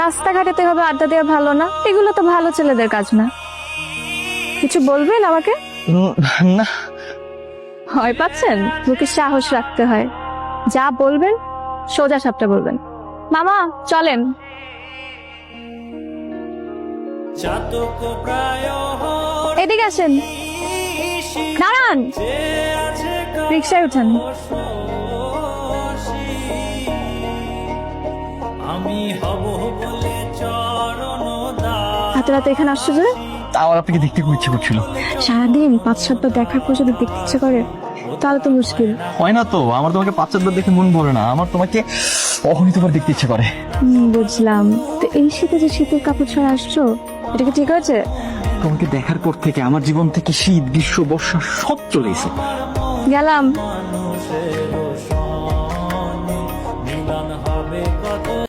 রাস্তাঘাটে তো এভাবে আড্ডা দেওয়া ভালো না, এগুলো তো ভালো ছেলেদের কাজ না। কিছু বলবেন আমাকে? না। ভয় পাচ্ছেন? বুকে সাহস রাখতে হয়। যা বলবেন সোজা সাপটা বলবেন। মামা চলেন। এদিকে আসেন। দাঁড়ান, রিক্সায় উঠেন। হাতে রাতে এখানে আসছো যে? আমার আপনাকে দেখতে খুব ইচ্ছে করছিল। সারাদিন 5-7 বার দেখার পর যদি দেখতে ইচ্ছে করে তাহলে তো মুশকিল। হয় না তো, আমার তোমাকে 5-4 বার দেখে মন ভরে না, আমার তোমাকে অগণিতবার দেখতে ইচ্ছে করে। বুঝলাম। তো এই শীতে যে শীতের কাপড় ছাড়া আসছো, এটা কি ঠিক আছে? তোমাকে দেখার পর থেকে আমার জীবন থেকে শীত, গ্রীষ্ম, বর্ষা সব চলে গেছে। গেলাম।